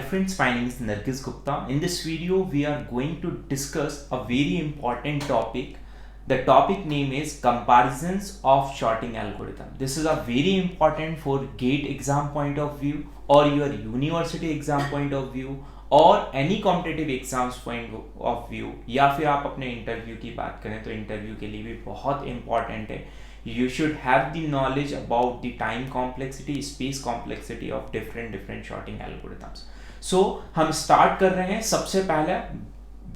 friends, my name is Nargis Gupta. In this video, we are going to discuss a very important topic. The topic name is comparisons of sorting algorithm. This is a very important for GATE exam point of view or your university exam point of view और any competitive exams point of view या फिर आप अपने interview की बात करें तो interview के लिए भी बहुत इंपॉर्टेंट है. You should have the knowledge about the time complexity, space complexity of different sorting algorithms. So हम स्टार्ट कर रहे हैं. सबसे पहले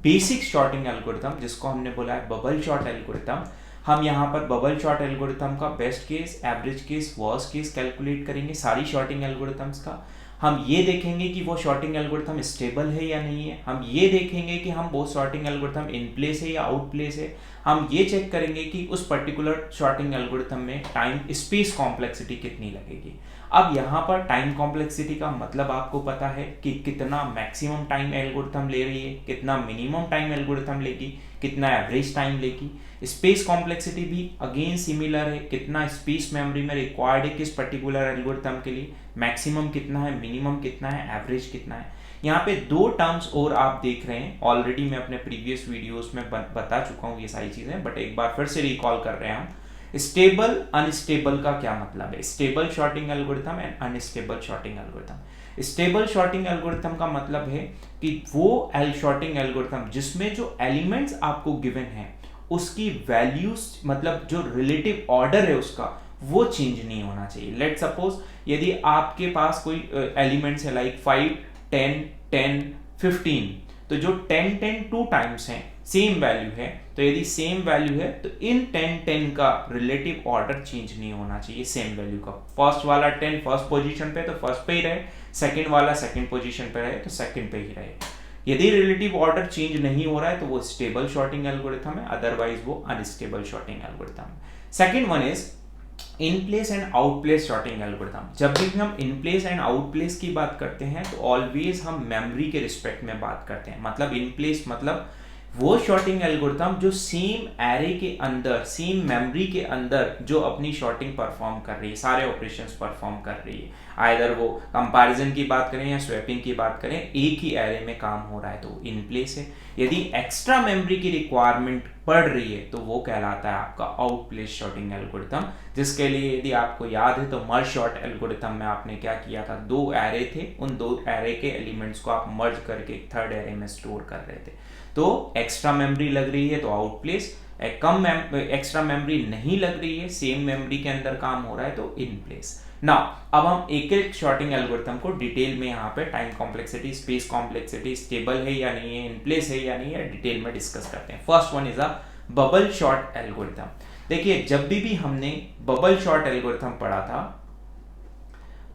बेसिक sorting algorithm जिसको हमने बोला है बबल शॉर्ट एल्गोरिथम. हम यहाँ पर बबल शॉर्ट एल्गोरिथम का best case, average case, worst case calculate करेंगे सारी शॉर्टिंग एल्गोरिथम्स का. हम ये देखेंगे कि वो शॉर्टिंग एल्गोरिथम स्टेबल है या नहीं है. हम ये देखेंगे कि हम वो शॉर्टिंग एल्गोरिथम इन प्लेस है या आउट प्लेस है. हम ये चेक करेंगे कि उस पर्टिकुलर शॉर्टिंग एल्गोरिथम में टाइम स्पेस कॉम्प्लेक्सिटी कितनी लगेगी. अब यहाँ पर टाइम कॉम्प्लेक्सिटी का मतलब आपको पता है कि कितना मैक्सिमम टाइम एल्गोरिथम ले रही है, कितना मिनिमम टाइम एल्गोरिथम लेगी, कितना एवरेज टाइम लेगी. स्पेस कॉम्प्लेक्सिटी भी अगेन सिमिलर है, कितना स्पेस मेमोरी में रिक्वायर्ड है किस पर्टिकुलर एल्गोरिथम के लिए, मैक्सिमम कितना है, मिनिमम कितना है, एवरेज कितना है. यहाँ पे दो टर्म्स और आप देख रहे हैं. ऑलरेडी मैं अपने प्रीवियस वीडियोस में बता चुका हूँ ये सारी चीजें, बट एक बार फिर से रिकॉल कर रहे हैं हम. स्टेबल अनस्टेबल का क्या मतलब है. Stable sorting algorithm and unstable sorting algorithm. Stable sorting algorithm का मतलब है कि वो शॉर्टिंग एल्गोरिथम जिसमें जो एलिमेंट्स आपको गिवन है उसकी वैल्यूज मतलब जो रिलेटिव ऑर्डर है उसका वो चेंज नहीं होना चाहिए. लेट सपोज यदि आपके पास कोई एलिमेंट्स है लाइक 5, 10, 10, 15, तो जो 10, 10 टू टाइम्स हैं सेम वैल्यू है, तो यदि सेम वैल्यू है तो इन 10, 10 का रिलेटिव ऑर्डर चेंज नहीं होना चाहिए सेम वैल्यू का. फर्स्ट वाला 10 फर्स्ट पोजीशन पे तो फर्स्ट पे ही रहे, सेकंड वाला सेकंड पोजीशन पे रहे तो सेकंड पे ही रहे. यदि रिलेटिव ऑर्डर चेंज नहीं हो रहा है तो वो स्टेबल शॉर्टिंग एल्गोरिथम है, अदरवाइज वो अनस्टेबल शॉर्टिंग एल्गोरिथम है. Second one is in place and out place sorting algorithm. जब भी हम in place and out place की बात करते हैं तो ऑलवेज हम मेमोरी के रिस्पेक्ट में बात करते हैं. मतलब इन प्लेस मतलब वो शॉर्टिंग एल्गोरिथम जो सेम एरे के अंदर, सेम मेमोरी के अंदर जो अपनी शॉर्टिंग परफॉर्म कर रही है, सारे ऑपरेशंस परफॉर्म कर रही है. आइदर वो कंपैरिजन की बात करें या स्वैपिंग की बात करें, एक ही एरे में काम हो रहा है तो इन प्लेस है. यदि एक्स्ट्रा मेमोरी की रिक्वायरमेंट पड़ रही है तो वो कहलाता है आपका आउट प्लेस शॉर्टिंग एल्गोरिथम. जिसके लिए यदि आपको याद है तो मर्ज शॉर्ट एल्गोरिथम में आपने क्या किया था, दो एरे थे, उन दो एरे के एलिमेंट्स को आप मर्ज करके थर्ड एरे में स्टोर कर रहे थे. तो एक्स्ट्रा मेमोरी लग रही है तो आउट प्लेस, कम एक्स्ट्रा मेमोरी नहीं लग रही है, सेम मेमोरी के अंदर काम हो रहा है तो इन प्लेस. नाउ अब हम एक एक शॉर्टिंग एल्गोरिथम को डिटेल में यहाँ पे time complexity, space complexity, stable है या नहीं है, इन प्लेस है या नहीं है, डिटेल में डिस्कस करते हैं. First one is a bubble short algorithm. देखिए जब भी हमने बबल शॉर्ट एल्गोरिथम पढ़ा था,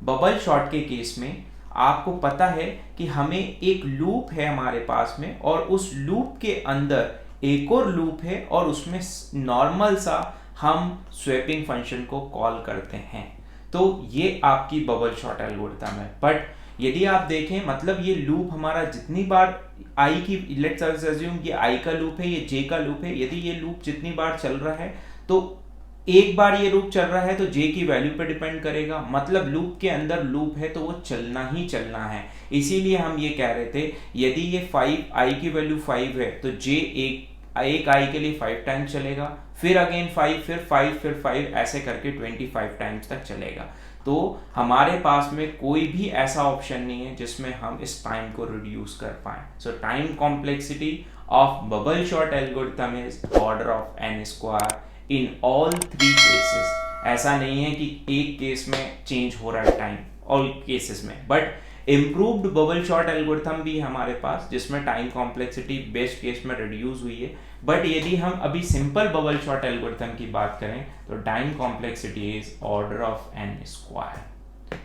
बबल शॉर्ट के केस में आपको पता है कि हमें एक लूप है हमारे पास में और उस लूप के अंदर एक और लूप है और उसमें नॉर्मल सा हम स्वैपिंग फंक्शन को कॉल करते हैं. तो ये आपकी बबल शॉर्ट एल्गोरिथम है. बट यदि आप देखें मतलब ये लूप हमारा जितनी बार आई की, लेट्स अज्यूम ये आई का लूप है, ये जे का लूप है, यदि ये लूप जितनी बार चल रहा है तो एक बार ये लूप चल रहा है तो जे की वैल्यू पे डिपेंड करेगा. मतलब लूप के अंदर लूप है तो वो चलना ही चलना है. इसीलिए हम ये कह रहे थे यदि ये 5 आई की वैल्यू 5 है तो जे एक आई के लिए 5 टाइम्स चलेगा, फिर अगेन 5, फिर 5, फिर 5, ऐसे करके 25 टाइम्स तक चलेगा. तो हमारे पास में कोई भी ऐसा ऑप्शन नहीं है जिसमें हम इस टाइम को रिड्यूस कर पाए. सो time complexity of bubble short algorithm is order of n square in all 3 cases. ऐसा नहीं है कि एक केस में चेंज हो रहा है टाइम, ऑल केसेस में. But improved bubble short algorithm भी है हमारे पास जिसमें टाइम कॉम्प्लेक्सिटी बेस्ट केस में रिड्यूस हुई है. बट यदि हम अभी सिंपल बबल शॉर्ट एल्गोरिथम की बात करें तो time complexity is order of n square.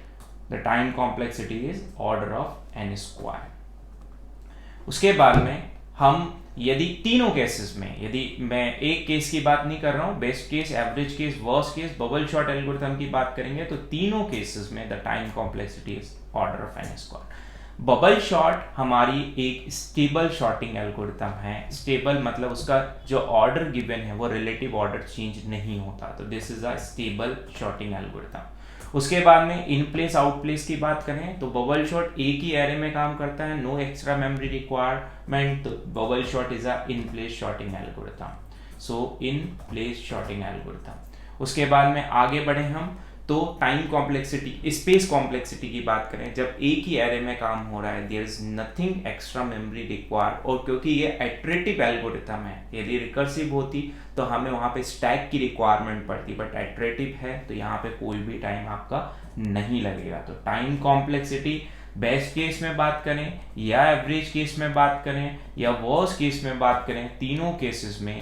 The time complexity is order of n square. उसके बाद में हम यदि तीनों केसेस में, यदि मैं एक केस की बात नहीं कर रहा हूं, best case, average case, worst case, bubble short algorithm की बात करेंगे तो तीनों केसेस में the time complexity is order of n square. Bubble short हमारी एक स्टेबल शॉर्टिंग एल्गोरिथम है. स्टेबल मतलब उसका जो ऑर्डर गिवन है वो रिलेटिव ऑर्डर चेंज नहीं होता, तो this is a stable sorting algorithm. उसके बाद में इन प्लेस आउट प्लेस की बात करें तो बबल शॉट एक ही एरे में काम करता है, नो एक्स्ट्रा मेमोरी रिक्वायरमेंट, तो bubble sort is a in place sorting algorithm, so in place sorting algorithm. उसके बाद में आगे बढ़े हम तो टाइम कॉम्प्लेक्सिटी, स्पेस कॉम्प्लेक्सिटी की बात करें, जब एक ही एरे में काम हो रहा है, there is nothing extra memory required, और क्योंकि ये इटरेटिव एल्गोरिथम है, यदि रिकर्सिव होती तो हमें वहां पे स्टैक की रिक्वायरमेंट पड़ती, बट इटरेटिव है तो यहाँ पे कोई भी टाइम आपका नहीं लगेगा। तो टाइम कॉम्प्लेक्सिटी बेस्ट केस में बात करें या एवरेज केस में बात करें या वर्स्ट केस में बात करें, तीनों केसेस में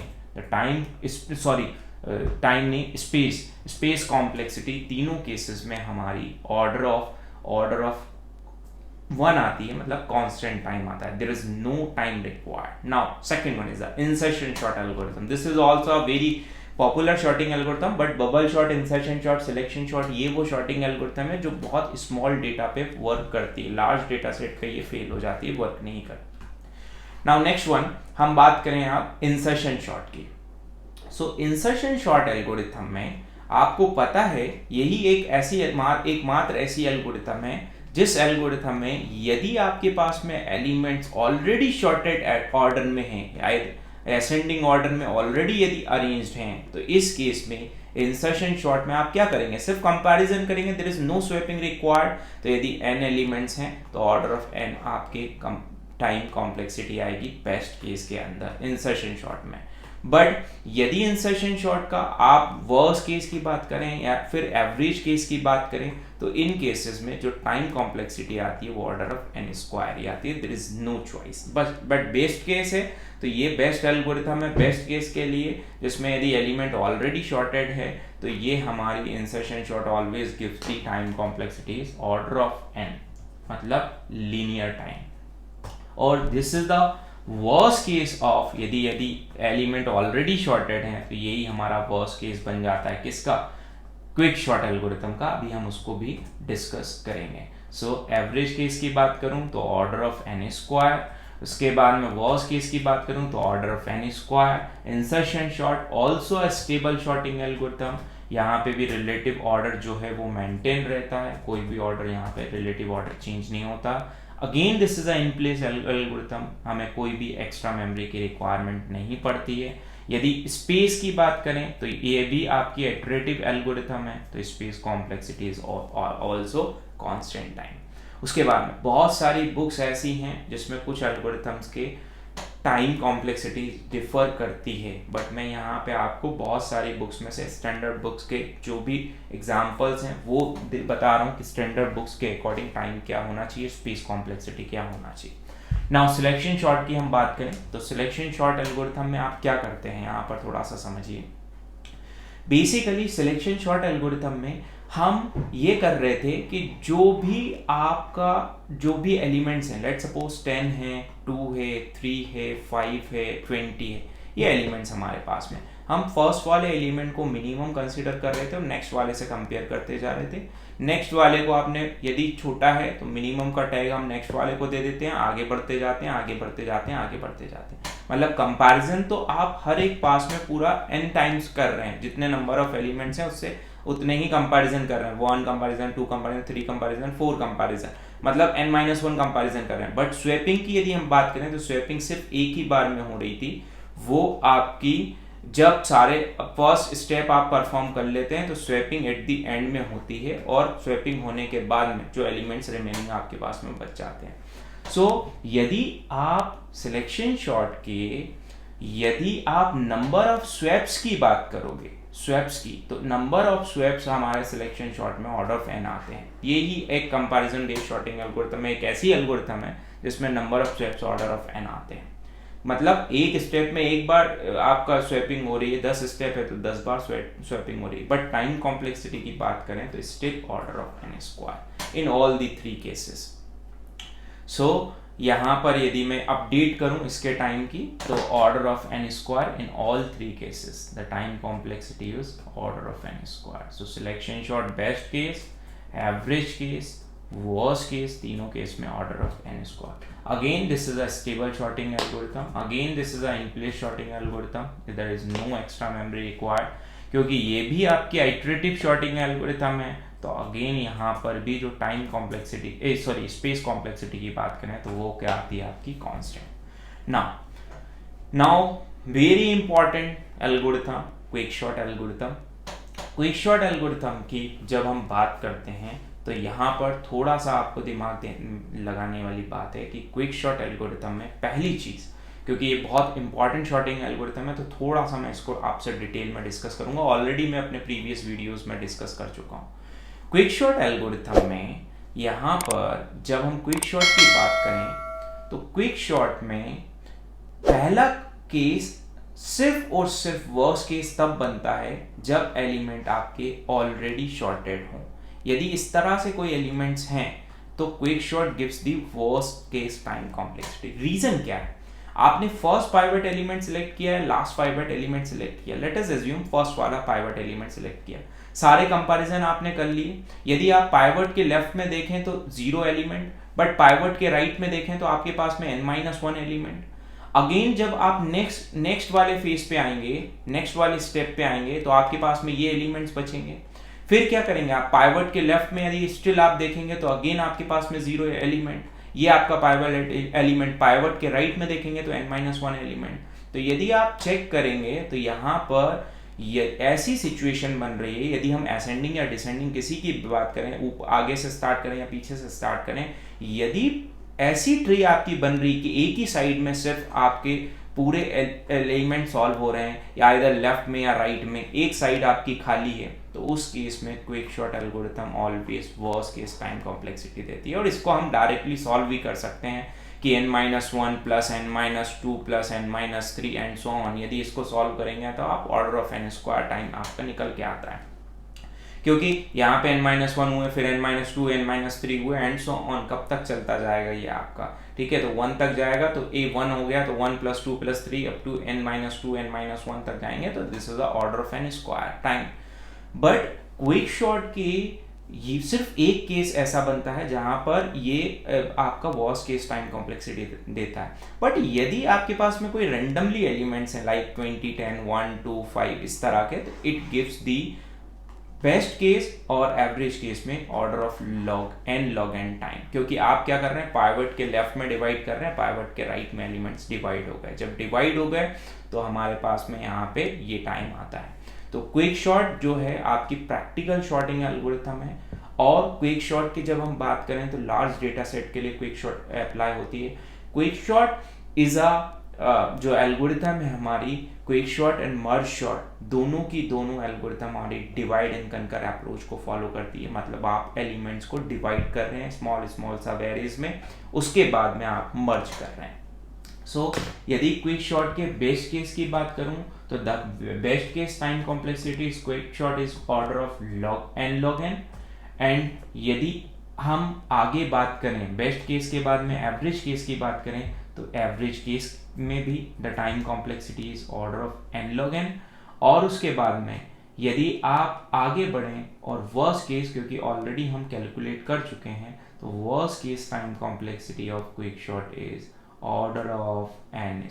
टाइम नहीं, स्पेस कॉम्प्लेक्सिटी तीनों केसेस में हमारी ऑर्डर ऑफ 1 आती है, मतलब कांस्टेंट टाइम आता है, there is no time required. Now second one is the insertion sort algorithm, this is also a very popular sorting algorithm, but bubble sort, insertion sort, selection sort, ये वो shorting algorithm है जो बहुत small data पे work करती है, large data set पे ये फेल हो जाती है, वर्क नहीं करती। नाउ नेक्स्ट वन हम बात करें आप इंसर्शन शॉट की। सो इंसर्शन शॉर्ट एल्गोरिथम में आपको पता है यही एकमात्र ऐसी एल्गोरिथम है जिस एल्गोरिथम में यदि आपके पास में एलिमेंट्स ऑलरेडी शॉर्टेड ऑर्डर में हैं, असेंडिंग ऑर्डर में ऑलरेडी यदि अरेंज्ड हैं, तो इस केस में इंसर्शन शॉर्ट में आप क्या करेंगे, सिर्फ कंपैरिजन करेंगे, there is no swapping required. तो यदि n एलिमेंट्स हैं तो ऑर्डर ऑफ n आपके टाइम कॉम्प्लेक्सिटी आएगी बेस्ट केस के अंदर इंसर्शन शॉर्ट में। बट यदि इंसर्शन शॉर्ट का आप वर्स्ट केस की बात करें या फिर एवरेज केस की बात करें, तो इन केसेस में जो टाइम कॉम्प्लेक्सिटी आती है वो ऑर्डर ऑफ n स्क्वायर ही आती है, there is no choice. But best case है तो ये बेस्ट एल्गोरिथम है बेस्ट केस के लिए, जिसमें यदि एलिमेंट ऑलरेडी शॉर्टेड है तो ये हमारी insertion short always gives the time complexity is order of n, मतलब लीनियर टाइम। और this is the worst case of यदि एलिमेंट ऑलरेडी शॉर्टेड है, तो यही हमारा वर्स्ट केस बन जाता है किसका, क्विक शॉर्ट एल्गोरिथम का, अभी हम उसको भी डिस्कस करेंगे। सो एवरेज केस की बात करूं तो ऑर्डर ऑफ n स्क्वायर, उसके बाद में वर्स्ट केस की बात करूं तो order of n square. Insertion sort also a stable sorting algorithm, यहाँ पे भी रिलेटिव ऑर्डर जो है वो मेंटेन रहता है, कोई भी ऑर्डर यहाँ पे रिलेटिव ऑर्डर चेंज नहीं होता। Again this is a in place algorithm, हमें कोई भी एक्स्ट्रा मेमोरी की रिक्वायरमेंट नहीं पड़ती है। यदि स्पेस की बात करें तो ये भी आपकी इटरेटिव एल्गोरिथम है, तो space complexity is also constant time. उसके बाद में बहुत सारी बुक्स ऐसी हैं जिसमें कुछ एल्गोरिथम्स के टाइम कॉम्प्लेक्सिटी डिफर करती है, बट मैं यहाँ पे आपको बहुत सारी बुक्स में से स्टैंडर्ड बुक्स के जो भी एग्जांपल्स हैं वो बता रहा हूँ कि स्टैंडर्ड बुक्स के अकॉर्डिंग टाइम क्या होना चाहिए, स्पेस कॉम्प्लेक्सिटी क्या होना चाहिए। नाउ सिलेक्शन शॉर्ट की हम बात करें तो सिलेक्शन शॉर्ट एल्गोरिथम में आप क्या करते हैं, यहाँ पर थोड़ा सा समझिए। बेसिकली सिलेक्शन शॉर्ट एल्गोरिथम में हम ये कर रहे थे कि जो भी एलिमेंट्स हैं, लेट सपोज 10 है, 2 है, 3 है, 5 है, 20 है, ये एलिमेंट्स हमारे पास में, हम फर्स्ट वाले एलिमेंट को मिनिमम कंसीडर कर रहे थे और नेक्स्ट वाले से कंपेयर करते जा रहे थे। नेक्स्ट वाले को आपने यदि छोटा है तो मिनिमम का टैग हम नेक्स्ट वाले को दे देते हैं, आगे बढ़ते जाते हैं, आगे बढ़ते जाते हैं, आगे बढ़ते जाते हैं, मतलब कंपैरिजन तो आप हर एक पास में पूरा n टाइम्स कर रहे हैं, जितने नंबर ऑफ एलिमेंट्स हैं उससे उतने ही कंपैरिजन कर रहे हैं, 1 कंपैरिजन, 2 कंपैरिजन, 3 कंपैरिजन, 4 कंपैरिजन, मतलब n-1 कंपैरिजन कर रहे हैं। बट स्वैपिंग की यदि हम बात करें तो स्वैपिंग सिर्फ एक ही बार में हो रही थी, वो आपकी जब सारे फर्स्ट स्टेप आप परफॉर्म कर लेते हैं तो स्वैपिंग एट द एंड में होती है, और स्वैपिंग होने के बाद में जो एलिमेंट्स रिमेनिंग आपके पास में बच जाते हैं। सो यदि आप सिलेक्शन शॉर्ट के यदि आप नंबर ऑफ स्वैप्स की बात करोगे, स्वैप्स की, तो नंबर ऑफ स्वैप्स हमारे सिलेक्शन शॉर्ट में ऑर्डर ऑफ n आते हैं। यही एक कंपैरिजन बेस्ड शॉर्टिंग एल्गोरिथम में एक ऐसी एल्गोरिथम है जिसमें number of swaps order of n आते हैं, मतलब एक स्टेप में एक बार आपका स्वैपिंग हो रही है, 10 स्टेप है तो 10 बार स्वैपिंग हो रही है। बट टाइम कॉम्प्लेक्सिटी की बात करें तो still order of n square in all the 3 cases. So यहाँ पर यदि मैं अपडेट करूं इसके टाइम की तो order of n square in all 3 cases, the time complexity is order of n square. So selection short best case, average case, worst case, तीनों case में order of n square. Again this is a stable shorting algorithm, again this is a in place shorting algorithm, there is no extra memory required, क्योंकि ये भी आपकी iterative shorting algorithm है, तो again यहाँ पर भी जो टाइम कॉम्प्लेक्सिटी स्पेस कॉम्प्लेक्सिटी की बात करें तो वो क्या आती है आपकी constant. Now very important algorithm quick sort algorithm. Quick sort algorithm की जब हम बात करते हैं तो यहाँ पर थोड़ा सा आपको दिमाग लगाने वाली बात है कि क्विक शॉर्ट एल्गोरिथम में पहली चीज़, क्योंकि ये बहुत इंपॉर्टेंट शॉर्टिंग एल्गोरिथम है तो थोड़ा सा मैं इसको आपसे डिटेल में डिस्कस करूंगा। ऑलरेडी मैं अपने प्रीवियस वीडियोस में डिस्कस कर चुका हूँ। क्विक शॉर्ट एल्गोरिथम में यहाँ पर जब हम क्विक शॉर्ट की बात करें तो क्विक शॉर्ट में पहला केस सिर्फ और सिर्फ वर्स्ट केस तब बनता है जब एलिमेंट आपके ऑलरेडी शॉर्टेड हों। यदि इस तरह से कोई एलिमेंट्स हैं तो quick sort gives the worst case time complexity. Reason क्या है? आपने फर्स्ट पाइवट एलिमेंट सिलेक्ट किया है, लास्ट पाइवट एलिमेंट सिलेक्ट किया, लेट अस अज्यूम फर्स्ट वाला पाइवट एलिमेंट सिलेक्ट किया, सारे कंपैरिजन आपने कर लिए। यदि आप पाइवट के लेफ्ट में देखें तो 0 एलिमेंट, बट पाइवट के राइट में देखें तो आपके पास में n-1 एलिमेंट। अगेन जब आप नेक्स्ट वाले फेज पे आएंगे, नेक्स्ट वाले स्टेप पे आएंगे तो आपके पास में ये एलिमेंट्स बचेंगे। फिर क्या करेंगे आप? पाइवट के लेफ्ट में यदि स्टिल आप देखेंगे तो अगेन आपके पास में 0 एलिमेंट, ये आपका पाइवट एलिमेंट। पाइवट के राइट में देखेंगे तो n-1 एलिमेंट। तो यदि आप चेक करेंगे तो यहाँ पर ये ऐसी सिचुएशन बन रही है, यदि हम असेंडिंग या डिसेंडिंग किसी की बात करें, आगे से स्टार्ट करें या पीछे से स्टार्ट करें, यदि ऐसी ट्री आपकी बन रही कि एक ही साइड में सिर्फ आपके पूरे एलिमेंट सॉल्व हो रहे हैं, या इधर लेफ्ट में या राइट में एक साइड आपकी खाली है, तो उस केस में quick sort algorithm always worst case time complexity देती है। और इसको हम डायरेक्टली सॉल्व भी कर सकते हैं कि n-1 plus n-2 plus n-3 and so on. यदि इसको सॉल्व करेंगे तो आप ऑर्डर ऑफ n² टाइम आपका निकल के आता है, क्योंकि यहाँ पे n-1 हुए, फिर n-2 n-3 हुए एंड सो ऑन। कब तक चलता जाएगा ये आपका? ठीक है, तो 1 तक जाएगा तो a1 हो गया, तो 1 + 2 + 3 अप टू n-2 n-1 तक जाएंगे, तो this is the order of n² time. But quick short की ये सिर्फ एक केस ऐसा बनता है जहां पर ये आपका वर्स्ट केस टाइम कॉम्प्लेक्सिटी देता है। बट यदि आपके पास में कोई रेंडमली एलिमेंट्स हैं लाइक 20, 10, 1, 2, 5 इस तरह के, तो it gives the best case और एवरेज केस में order of log n time, क्योंकि आप क्या कर रहे हैं? पाइवट के लेफ्ट में डिवाइड कर रहे हैं, पाइवट के राइट में एलिमेंट्स डिवाइड हो गए। जब डिवाइड हो गए तो हमारे पास में यहाँ पे ये टाइम आता है। तो क्विक शॉर्ट जो है आपकी प्रैक्टिकल शॉर्टिंग एल्गोरिथम है। और क्विक शॉर्ट की जब हम बात करें तो लार्ज डेटा सेट के लिए क्विक शॉर्ट अप्लाई होती है। क्विक शॉर्ट इज जो एल्गोरिथम है हमारी, quick short and merge short दोनों की दोनों एल्गोरिथम हमारी डिवाइड एंड कंकर अप्रोच को फॉलो करती है। मतलब आप एलिमेंट्स को डिवाइड कर रहे हैं स्मॉल सा वेरीज में, उसके बाद में आप मर्ज कर रहे हैं। यदि क्विक शॉर्ट के बेस्ट केस की बात करूं तो the best case time complexity is quick short is order of log n। And यदि हम आगे बात करें बेस्ट केस के बाद में एवरेज केस की बात करें तो एवरेज केस में भी the time complexity is order of n-log n। और उसके बाद में यदि आप आगे बढ़ें और वर्स्ट केस, क्योंकि ऑलरेडी हम कैलकुलेट कर चुके हैं, तो worst case time complexity of quick short is order of n²।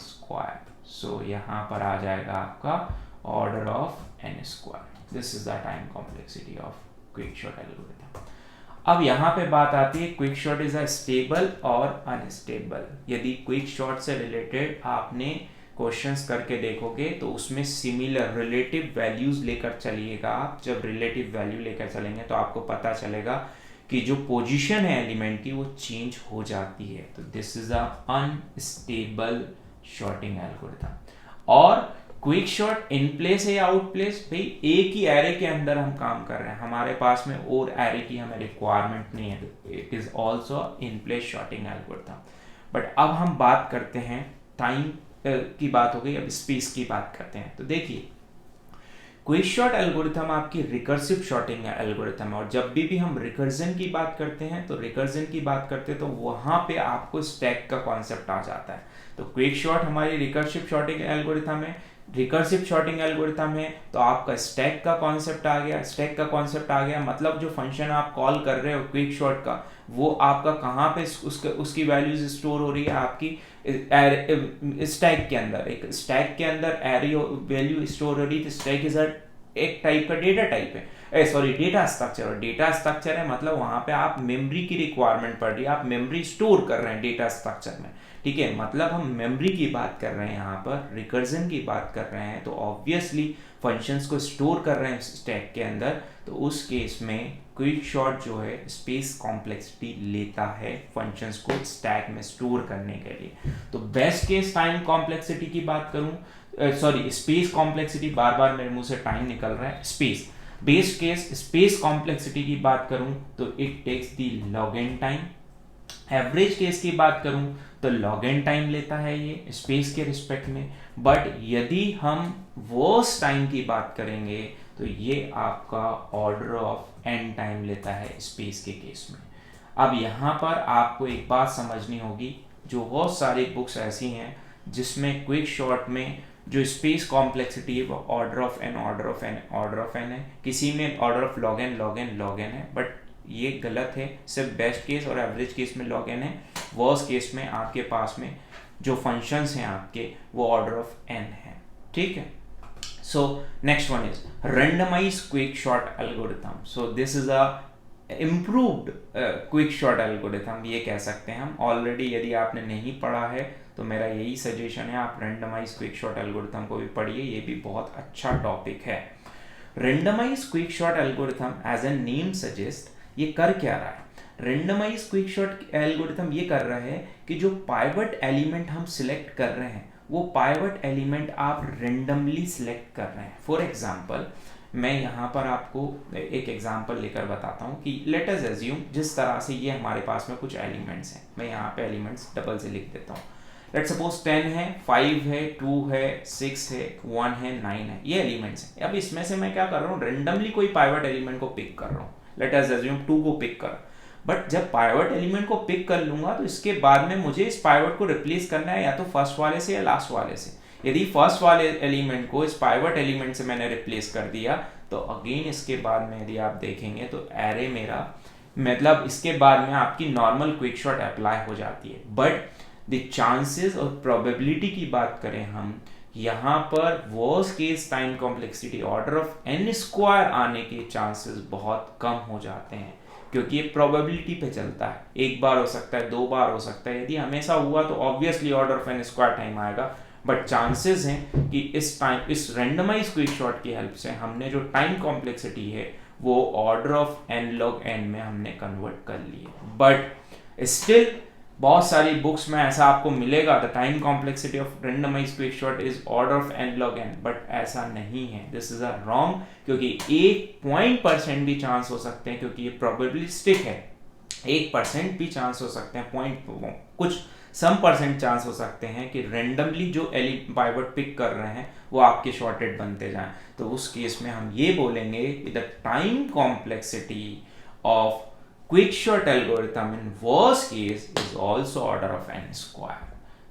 सो यहाँ पर आ जाएगा आपका order of n²। This is the time complexity of quick sort algorithm. अब यहाँ पे बात आती है quick short is a stable और अनस्टेबल। यदि क्विक शॉर्ट से रिलेटेड आपने क्वेश्चंस करके देखोगे तो उसमें सिमिलर रिलेटिव वैल्यूज लेकर चलिएगा आप। जब रिलेटिव वैल्यू लेकर चलेंगे तो आपको पता चलेगा कि जो पोजीशन है एलिमेंट की वो चेंज हो जाती है। तो this is a unstable sorting algorithm. और क्विक शॉर्ट इन प्लेस है या आउट प्लेस? भाई एक ही एरे के अंदर हम काम कर रहे हैं, हमारे पास में और एरे की हमें रिक्वायरमेंट नहीं है। It is also in place sorting algorithm. But अब हम बात करते हैं टाइम की बात हो गई, अब स्पेस की बात करते हैं। तो देखिए क्विक शॉर्ट एल्गोरिथम आपकी रिकर्सिव शॉर्टिंग एल्गोरिथम है। और जब भी हम रिकर्जन की बात करते हैं तो वहां पे आपको स्टैक का कॉन्सेप्ट आ जाता है। तो क्विक शॉर्ट हमारी रिकर्सिव शॉर्टिंग एल्गोरिथम है। रिकर्सिव शॉर्टिंग एल्गोरिथम है तो आपका स्टैक का कॉन्सेप्ट आ गया। मतलब जो फंक्शन आप कॉल कर रहे हो क्विक शॉर्ट का, वो आपका कहाँ पे उसकी वैल्यूज स्टोर हो रही है? आपकी स्टैक के अंदर। एक स्टैक के अंदर एरे वैल्यू स्टोर हो रही है। स्टैक इज एक टाइप का डेटा टाइप है। सॉरी डेटा स्ट्रक्चर, और डेटा स्ट्रक्चर है मतलब वहां पे आप मेमोरी की रिक्वायरमेंट पड़ रही है, आप मेमोरी स्टोर कर रहे हैं डेटा स्ट्रक्चर में, ठीक है, मतलब हम मेमोरी की बात कर रहे हैं, यहाँ पर रिकर्जन की बात कर रहे हैं, तो ऑब्वियसली फंक्शंस को स्टोर कर रहे हैं स्टैक के अंदर, तो उस केस में क्विक शॉर्ट जो है स्पेस कॉम्प्लेक्सिटी लेता है फंक्शंस को स्टैक में स्टोर करने के लिए। तो बेस्ट केस टाइम कॉम्प्लेक्सिटी की बात करूं, सॉरी स्पेस कॉम्प्लेक्सिटी, बार बार मेरे मुंह से टाइम निकल रहा है, space, best case space complexity की बात करूं तो it takes the log n time. Average case की बात करूं तो लॉग एन टाइम लेता है ये स्पेस के रिस्पेक्ट में, बट यदि हम वर्स्ट टाइम की बात करेंगे तो ये आपका ऑर्डर ऑफ एन टाइम लेता है स्पेस के केस में। अब यहाँ पर आपको एक बात समझनी होगी, जो बहुत सारी बुक्स ऐसी हैं जिसमें क्विक शॉर्ट में जो स्पेस कॉम्प्लेक्सिटी है वो order of n order of n order of n है, किसी में order of log n log n log n है, बट ये गलत है, सिर्फ बेस्ट केस और एवरेज केस में लॉग एन है, वर्स्ट केस में आपके पास में जो फंक्शंस हैं आपके वो ऑर्डर ऑफ एन है, ठीक है। So next one is randomise quick sort algorithm. So this is a improved quick sort algorithm, ये कह सकते हैं हम। ऑलरेडी यदि आपने नहीं पढ़ा है तो मेरा यही सजेशन है, आप रेंडमाइज क्विक शॉर्ट एल्गोरिथम को भी पढ़िए, ये भी बहुत अच्छा टॉपिक है। Randomize quick sort algorithm as a name suggest, ये कर क्या रहा है? रेंडमाइज क्विक शॉर्ट एल्गोरिथम ये कर रहा है कि जो पाइवट एलिमेंट हम सिलेक्ट कर रहे हैं वो पाइवट एलिमेंट आप रेंडमली सिलेक्ट कर रहे हैं। फॉर एग्जांपल मैं यहाँ पर आपको एक एग्जांपल लेकर बताता हूँ कि लेट अस अज्यूम जिस तरह से ये हमारे पास में कुछ एलिमेंट्स हैं, मैं यहाँ पे एलिमेंट्स डबल से लिख देता हूँ। लेट सपोज 10 है, 5 है, 2 है, 6 है, 1 है, 9 है, ये एलिमेंट्स हैं। अब इसमें से मैं क्या कर रहा हूँ, रेंडमली कोई पाइवट एलिमेंट को पिक कर रहा हूँ। लेट अस अज्यूम 2 को पिक कर, बट जब पाइवट एलिमेंट को पिक कर लूंगा तो इसके बाद में मुझे इस पाइवट को रिप्लेस करना है या तो फर्स्ट वाले से या लास्ट वाले से। यदि फर्स्ट वाले एलिमेंट को इस पाइवट एलिमेंट से मैंने रिप्लेस कर दिया तो अगेन इसके बाद में यदि आप देखेंगे तो एरे मेरा, मतलब इसके बाद में आपकी नॉर्मल क्विक शॉट अप्लाई हो जाती है। बट द चांसेस और प्रोबेबिलिटी की बात करें हम, यहाँ पर worst case time complexity order of N square आने के चांसेस बहुत कम हो जाते हैं, क्योंकि ये प्रोबेबिलिटी पे चलता है। एक बार हो सकता है, 2 बार हो सकता है, यदि हमेशा हुआ तो obviously order of N square time आएगा। बट चांसेस हैं कि इस रेंडमाइज क्विक शॉट की हेल्प से हमने जो टाइम कॉम्प्लेक्सिटी है वो order of n log n में हमने कन्वर्ट कर ली है। बट स्टिल बहुत सारी बुक्स में ऐसा आपको मिलेगा, the time complexity of randomize quick sort is order of n log n, but ऐसा नहीं है। दिस इज अ रॉन्ग, क्योंकि 1% भी चांस हो सकते हैं, क्योंकि ये प्रोबेबिलिस्टिक है, 1% भी चांस हो सकते हैं, कुछ सम परसेंट चांस हो सकते हैं कि रेंडमली जो पाइवट पिक कर रहे हैं वो आपके शॉर्टेड बनते जाएं। तो उस केस में हम ये बोलेंगे कि the time complexity of quick short algorithm in worst case is also order of n square.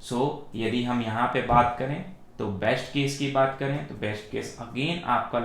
So यदि हम यहाँ पे बात करें तो बेस्ट केस की बात करें तो बेस्ट केस अगेन आपका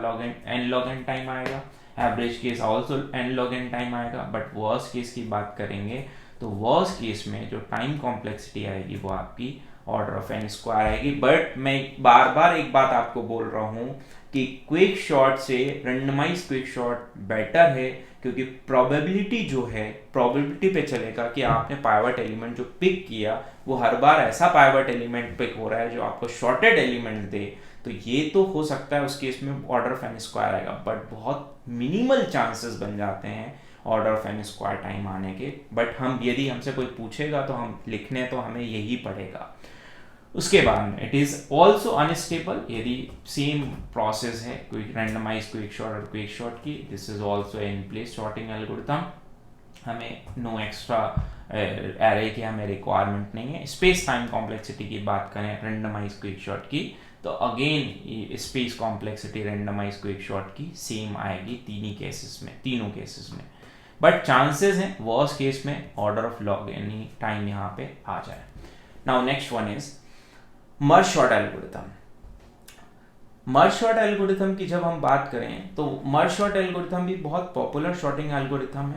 n log n टाइम आएगा, average case also n log n time आएगा। बट वर्स्ट केस की बात करेंगे तो वर्स्ट केस में जो टाइम कॉम्प्लेक्सिटी आएगी वो आपकी ऑर्डर ऑफ एन स्क्वायर आएगी। बट मैं बार बार एक बात आपको बोल रहा हूँ कि क्विक शॉट से रेंडमाइज क्विक शॉट बेटर है, क्योंकि प्रोबेबिलिटी जो है प्रोबेबिलिटी पे चलेगा कि आपने पाइवट एलिमेंट जो पिक किया वो हर बार ऐसा पाइवट एलिमेंट पिक हो रहा है जो आपको शॉर्टेड एलिमेंट दे। तो ये तो हो सकता है उस केस में ऑर्डर ऑफ एन स्क्वायर आएगा, बट बहुत मिनिमल चांसेस बन जाते हैं order of N square time आने के। बट हम यदि हमसे कोई पूछेगा तो हम लिखने तो हमें यही पड़ेगा। उसके बाद में इट इज ऑल्सो अनस्टेबल, यदि सेम प्रोसेस है कोई रैंडमाइज क्विक शॉट और क्विक शॉट की, this is also in place sorting algorithm, हमें नो एक्स्ट्रा एरे की हमें रिक्वायरमेंट नहीं है। स्पेस टाइम कॉम्प्लेक्सिटी की बात करें रेंडमाइज क्विक शॉट की तो again space complexity randomise quick sort की सेम आएगी तीनों केसेस में। बट चांसेस हैं वर्स्ट केस में order of log any time यहाँ पे आ जाए। Now next one is merge short algorithm. Merge short algorithm की जब हम बात करें तो मर्ज शॉर्ट एल्गोरिथम भी बहुत पॉपुलर शॉर्टिंग एल्गोरिथम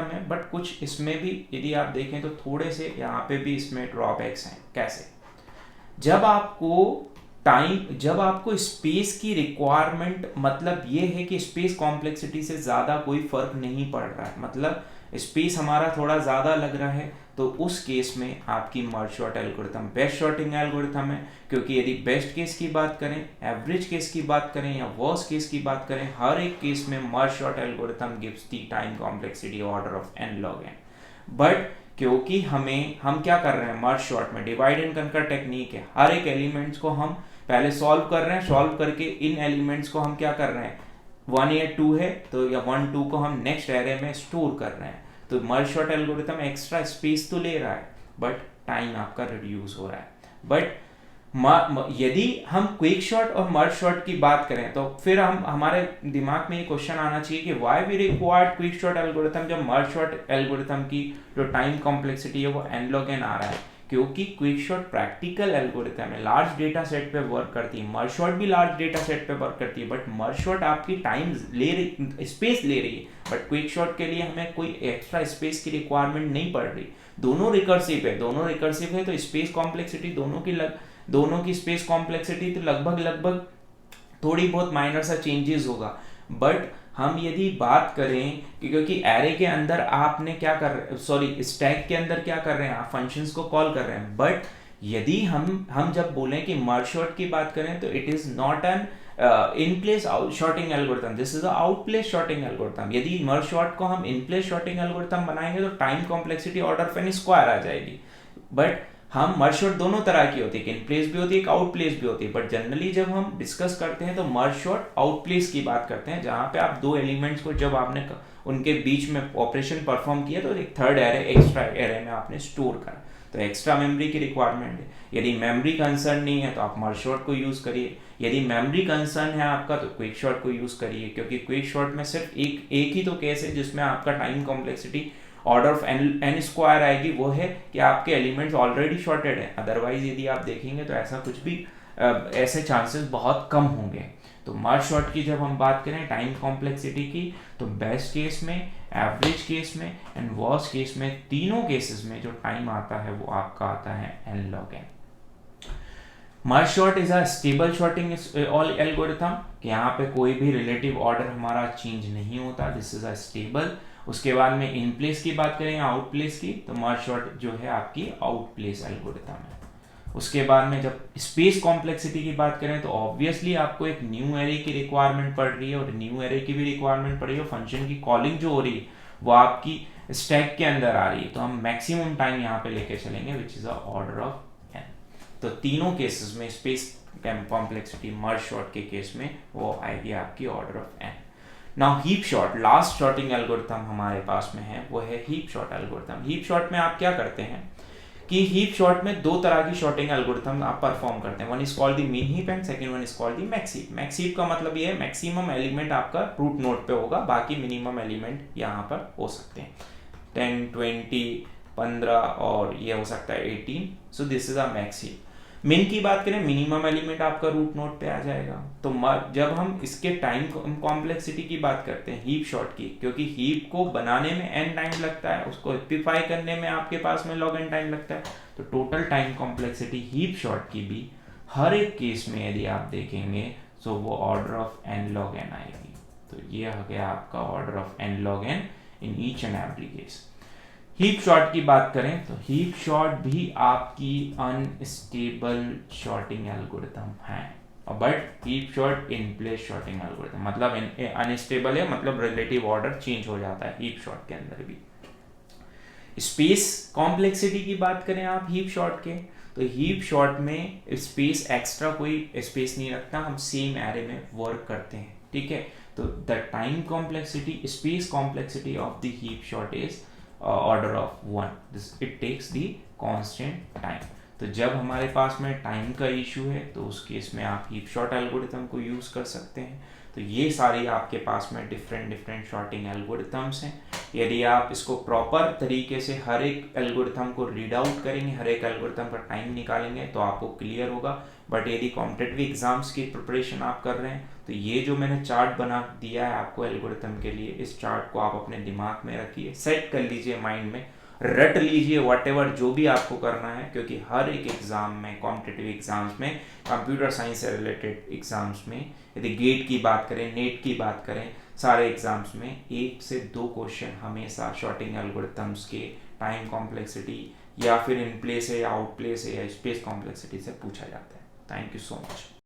है, बट कुछ इसमें भी यदि आप देखें तो थोड़े से यहाँ पे भी इसमें ड्रॉबैक्स हैं। कैसे? जब आपको टाइम जब आपको स्पेस की रिक्वायरमेंट, मतलब ये है कि स्पेस कॉम्प्लेक्सिटी से ज़्यादा कोई फर्क नहीं पड़ रहा है, मतलब स्पेस हमारा थोड़ा ज़्यादा लग रहा है, तो उस केस में आपकी merge sort algorithm best sorting algorithm है। क्योंकि यदि बेस्ट केस की बात करें, एवरेज केस की बात करें या वर्स्ट केस की बात करें, हर एक केस में merge sort algorithm gives the time complexity order of n log n। But क्योंकि हम क्या कर रहे हैं, मर्ज सॉर्ट में डिवाइड एंड कंकर टेक्निक है, हर एक एलिमेंट्स को हम पहले सॉल्व कर रहे हैं, सॉल्व करके इन एलिमेंट्स को हम क्या कर रहे हैं, 1 या 2 है तो या 1 2 को हम नेक्स्ट एरे में स्टोर कर रहे हैं। तो merge sort algorithm extra space तो ले रहा है बट टाइम आपका रिड्यूस हो रहा है। बट यदि हम क्विक शॉट और मर्ज शॉट की बात करें तो फिर हमारे दिमाग में ये क्वेश्चन आना चाहिए कि why we required quick sort algorithm जब मर्ज शॉट एल्गोरिथम की जो टाइम कॉम्प्लेक्सिटी है वो n log n आ रहा है। क्योंकि क्विक शॉट प्रैक्टिकल एल्गोरिथम है, लार्ज डेटा सेट पे वर्क करती है, मर्ज शॉट भी लार्ज डेटा सेट पे वर्क करती है, बट मर्ज शॉट आपकी टाइम ले रही, स्पेस ले रही है, बट क्विक शॉट के लिए हमें कोई एक्स्ट्रा स्पेस की रिक्वायरमेंट नहीं पड़ रही। दोनों रिकर्सिव है तो स्पेस कॉम्प्लेक्सिटी दोनों की स्पेस कॉम्प्लेक्सिटी तो लगभग थोड़ी बहुत माइनर सा चेंजेस होगा। बट हम यदि बात करें कि क्योंकि एरे के अंदर आपने क्या कर स्टैक के अंदर क्या कर रहे हैं, आप फंक्शंस को कॉल कर रहे हैं, बट यदि हम जब बोलें कि मर्ज सॉर्ट की बात करें तो it is not an in place sorting algorithm, this is out place sorting algorithm. यदि मर्ज सॉर्ट को हम इन प्लेस शॉर्टिंग एल्गोरिथम बनाएंगे तो time complexity order of N square आ जाएगी। बट हम मर्ज शॉर्ट दोनों तरह की होती है, इन प्लेस भी होती है, एक आउट प्लेस भी होती है। बट जनरली जब हम डिस्कस करते हैं तो मर्ज शॉर्ट आउट प्लेस की बात करते हैं, जहां पे आप दो एलिमेंट्स को जब आपने उनके बीच में ऑपरेशन परफॉर्म किया तो एक थर्ड एरे एक्स्ट्रा एरे में आपने स्टोर करा, तो एक्स्ट्रा मेमोरी की रिक्वायरमेंट है। यदि मेमोरी कंसर्न नहीं है तो आप मर्ज शॉर्ट को यूज करिए, यदि मेमोरी कंसर्न है आपका तो क्विक शॉट को यूज करिए। क्योंकि क्विक शॉट में सिर्फ एक ही तो केस है जिसमें आपका time complexity order of n square आएगी, वो है कि आपके एलिमेंट्स ऑलरेडी शॉर्टेड है। अदरवाइज यदि आप देखेंगे तो ऐसा कुछ भी ऐसे चांसेस बहुत कम होंगे। तो मर्ज शॉर्ट की जब हम बात करें टाइम कॉम्प्लेक्सिटी की, तो बेस्ट केस में, एवरेज केस में एंड वर्स्ट केस में, तीनों केसेस में जो टाइम आता है वो आपका आता है n log n। Merge sort is a stable sorting algorithm, यहाँ पे कोई भी रिलेटिव ऑर्डर हमारा चेंज नहीं होता, दिस इज अ स्टेबल। उसके बाद में इन प्लेस की बात करें आउट प्लेस की, तो मर्ज शॉर्ट जो है आपकी आउट प्लेस एल्गोरिथम है। उसके बाद में जब स्पेस कॉम्प्लेक्सिटी की बात करें तो ऑब्वियसली आपको एक न्यू एरे की रिक्वायरमेंट पड़ रही है, और न्यू एरे की भी रिक्वायरमेंट पड़ रही है, फंक्शन की कॉलिंग जो हो रही है वो आपकी स्टैक के अंदर आ रही है, तो हम मैक्सिमम टाइम यहाँ पे लेके चलेंगे which is a order of n। तो तीनों केसेस में स्पेस कॉम्प्लेक्सिटी मर्ज शॉर्ट के केस में वो आएगी आपकी order of n। Now heap sort, last sorting algorithm हमारे पास में है वो है heap sort algorithm. Heap sort में आप क्या करते हैं कि हीप शॉर्ट में दो तरह की शॉर्टिंग एल्गोरिथम आप परफॉर्म करते हैं, one is called the mean heap and second one is called the max heap. Max heap का मतलब ये है मैक्सिमम एलिमेंट आपका रूट नोड पे होगा, बाकी मिनिमम एलिमेंट यहाँ पर हो सकते हैं 10 20 15 और ये हो सकता है 18, so this is a max heap. मिन की बात करें, मिनिमम एलिमेंट आपका रूट नोड पे आ जाएगा। तो जब हम इसके टाइम कॉम्प्लेक्सिटी की बात करते हैं हीप शॉर्ट की, क्योंकि हीप को बनाने में n टाइम लगता है, उसको एम्प्लीफाई करने में आपके पास में log n टाइम लगता है, तो total time complexity heap sort की भी हर एक केस में यदि आप देखेंगे तो वो order of n log n आएगी। तो ये हो गया आपका order of n log n in each and every case. Heap sort की बात करें तो हीप शॉर्ट भी आपकी अनस्टेबल शॉर्टिंग एल्गोरिथम है, but heap sort in place sorting algorithm, मतलब अनस्टेबल है, मतलब रिलेटिव ऑर्डर चेंज हो जाता है हीप शॉर्ट के अंदर भी। स्पेस कॉम्प्लेक्सिटी की बात करें आप हीप शॉर्ट के, तो हीप शॉर्ट में स्पेस एक्स्ट्रा कोई स्पेस नहीं रखता, हम सेम एरे में वर्क करते हैं, ठीक है। तो the time complexity, space complexity of the heap sort is order of 1, it takes the constant time. तो जब हमारे पास में टाइम का इशू है तो उस केस में आप हीप शॉर्ट एल्गोरिथम को यूज कर सकते हैं। तो ये सारी आपके पास में डिफरेंट शॉर्टिंग एल्गोरिथम्स हैं। यदि आप इसको प्रॉपर तरीके से हर एक एल्गोरिथम को रीड आउट करेंगे, हर एक एल्गोरिथम का टाइम निकालेंगे तो आपको क्लियर होगा। बट यदि कॉम्पिटिटिव एग्जाम्स की प्रिपरेशन आप कर रहे हैं तो ये जो मैंने चार्ट बना दिया है आपको एल्गोरिथम के लिए, इस चार्ट को आप अपने दिमाग में रखिए, सेट कर लीजिए माइंड में, रट लीजिए वट एवर जो भी आपको करना है, क्योंकि हर एक एग्ज़ाम में, कॉम्पिटिटिव एग्ज़ाम्स में, कंप्यूटर साइंस से रिलेटेड एग्ज़ाम्स में, यदि गेट की बात करें, नेट की बात करें, सारे एग्ज़ाम्स में 1 से 2 क्वेश्चन हमेशा शॉर्टिंग एल्गोरिथम्स के टाइम कॉम्प्लेक्सिटी या फिर इन प्लेस है या आउट प्लेस है या स्पेस कॉम्प्लेक्सिटी से पूछा जाता है। Thank you so much.